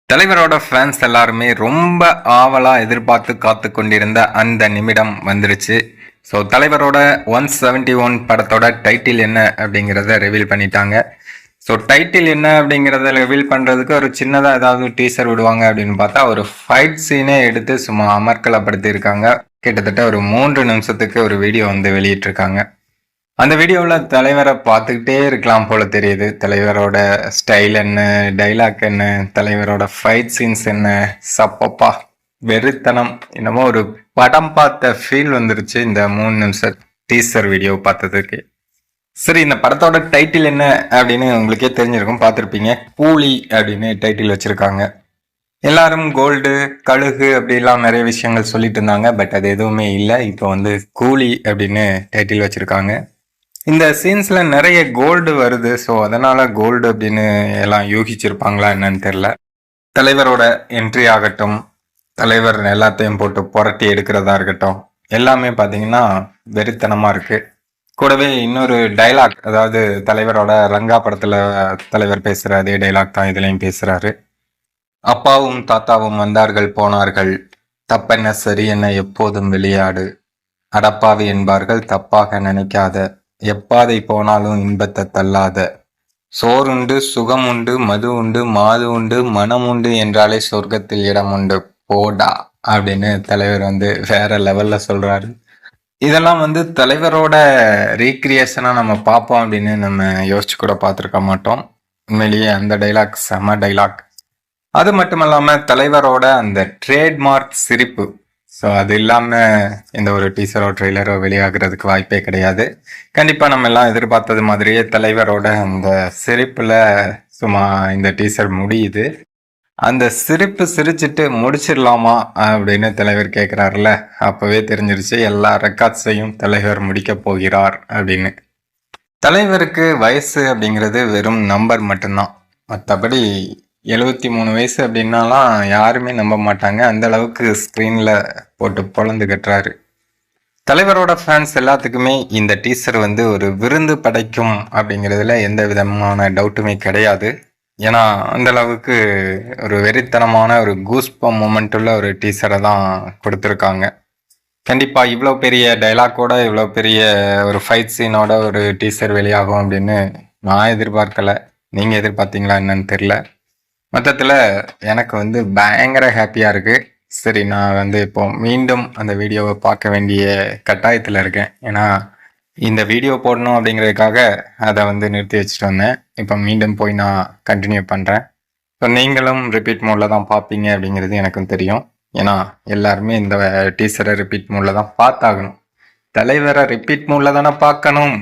தலைவரோட ஃபேன்ஸ் எல்லாருமே ரொம்ப ஆவலா எதிர்பார்த்து காத்து கொண்டிருந்த அந்த நிமிடம் வந்துருச்சு. ஸோ தலைவரோட 171 படத்தோட டைட்டில் என்ன அப்படிங்கிறத ரிவீல் பண்ணிட்டாங்க. ஸோ டைட்டில் என்ன அப்படிங்கிறத ரிவீல் பண்ணுறதுக்கு ஒரு சின்னதாக ஏதாவது டீசர் விடுவாங்க அப்படின்னு பார்த்தா ஒரு ஃபைட் சீனே எடுத்து சும்மா அமர்க்கலப்படுத்தியிருக்காங்க. கிட்டத்தட்ட ஒரு 3 நிமிஷத்துக்கு ஒரு வீடியோ வந்து வெளியிட்டிருக்காங்க. அந்த வீடியோவில் தலைவரை பார்த்துக்கிட்டே இருக்கலாம் போல தெரியுது. தலைவரோட ஸ்டைல் என்ன, டைலாக் என்ன, தலைவரோட ஃபைட் சீன்ஸ் என்ன, சப்பப்பா வெறித்தனம், என்னமோ ஒரு படம் பார்த்த ஃபீல் வந்துருச்சு இந்த 3 நிமிஷம் டீசர் வீடியோ பார்த்ததுக்கு. சரி, இந்த படத்தோட டைட்டில் என்ன அப்படின்னு உங்களுக்கே தெரிஞ்சிருக்கும், பார்த்துருப்பீங்க. கூலி அப்படின்னு டைட்டில் வச்சிருக்காங்க. எல்லாரும் கோல்டு, கழுகு அப்படிலாம் நிறைய விஷயங்கள் சொல்லிட்டு இருந்தாங்க. பட் அது எதுவுமே இல்லை. இப்போ வந்து கூலி அப்படின்னு டைட்டில் வச்சிருக்காங்க. இந்த சீன்ஸ்ல நிறைய கோல்டு வருது. ஸோ அதனால கோல்டு அப்படின்னு எல்லாம் யூகிச்சிருப்பாங்களா என்னன்னு தெரியல. தலைவரோட என்ட்ரி ஆகட்டும், தலைவர் எல்லாத்தையும் போட்டு புரட்டி எடுக்கிறதா இருக்கட்டும், எல்லாமே பார்த்தீங்கன்னா வெறித்தனமா இருக்கு. கூடவே இன்னொரு டைலாக், அதாவது தலைவரோட ரங்கா படத்துல தலைவர் பேசுற அதே டைலாக் தான் இதுலயும் பேசுறாரு. அப்பாவும் தாத்தாவும் வந்தார்கள் போனார்கள், தப்பென்ன சரி என்ன எப்போதும் விளையாடு, அடப்பாவி என்பார்கள் தப்பாக நினைக்காத, எப்பாதை போனாலும் இன்பத்தை தள்ளாத, சோறுண்டு சுகம் உண்டு மது உண்டு மாது உண்டு மனம் உண்டு என்றாலே சொர்க்கத்தில் இடம் உண்டு போடா அப்படின்னு தலைவர் வந்து வேற லெவல்ல சொல்றாரு. இதெல்லாம் வந்து தலைவரோட ரீக்ரியேஷனா நம்ம பார்ப்போம் அப்படின்னு நம்ம யோசிச்சு கூட பார்த்துருக்க மாட்டோம். உண்மையிலேயே அந்த டைலாக் செம டைலாக். அது மட்டும் இல்லாம தலைவரோட அந்த ட்ரேட்மார்க் சிரிப்பு, ஸோ அது இல்லாமல் இந்த ஒரு டீசரோ ட்ரெய்லரோ வெளியாகிறதுக்கு வாய்ப்பே கிடையாது. கண்டிப்பாக நம்ம எல்லாம் எதிர்பார்த்தது மாதிரியே தலைவரோட அந்த சிரிப்பில் சும்மா இந்த டீசர் முடியுது. அந்த சிரிப்பு சிரிச்சுட்டு முடிச்சிடலாமா அப்படின்னு தலைவர் கேட்குறாருல, அப்போவே தெரிஞ்சிருச்சு எல்லா ரெக்கார்ட்ஸையும் தலைவர் முடிக்க போகிறார் அப்படின்னு. தலைவருக்கு வயசு அப்படிங்கிறது வெறும் நம்பர் மட்டும்தான். மற்றபடி 73 வயசு அப்படின்னாலாம் யாருமே நம்ப மாட்டாங்க. அந்த அளவுக்கு ஸ்க்ரீனில் போட்டு பொழந்து கட்டுறாரு. தலைவரோட ஃபேன்ஸ் எல்லாத்துக்குமே இந்த டீசர் வந்து ஒரு விருந்து படைக்கும் அப்படிங்கிறதுல எந்த விதமான டவுட்டுமே கிடையாது. ஏன்னா அந்த அளவுக்கு ஒரு வெறித்தனமான ஒரு கூஸ்பம் மூமெண்ட் உள்ள ஒரு டீசரை தான் கொடுத்துருக்காங்க. கண்டிப்பாக இவ்வளோ பெரிய டைலாக்கோட, இவ்வளோ பெரிய ஒரு ஃபைட் சீனோட ஒரு டீசர் வெளியாகும் அப்படின்னு நான் எதிர்பார்க்கலை. நீங்கள் எதிர்பார்த்தீங்களா என்னன்னு தெரில. மொத்தத்தில் எனக்கு வந்து பயங்கர ஹாப்பியாக இருக்குது. சரி, நான் வந்து இப்போ மீண்டும் அந்த வீடியோவை பார்க்க வேண்டிய கட்டாயத்தில் இருக்கேன். ஏன்னா இந்த வீடியோ போடணும் அப்படிங்கிறதுக்காக அதை வந்து நிறுத்தி வச்சுட்டு வந்தேன். இப்போ மீண்டும் போய் நான் கண்டினியூ பண்ணுறேன். ஸோ நீங்களும் ரிப்பீட் மோடில் தான் பார்ப்பீங்க அப்படிங்கிறது எனக்கும் தெரியும். ஏன்னா எல்லாருமே இந்த டீசரை ரிப்பீட் மோடில் தான் பார்த்தாகணும். தலைவரை ரிப்பீட் மோடில் தானே பார்க்கணும்.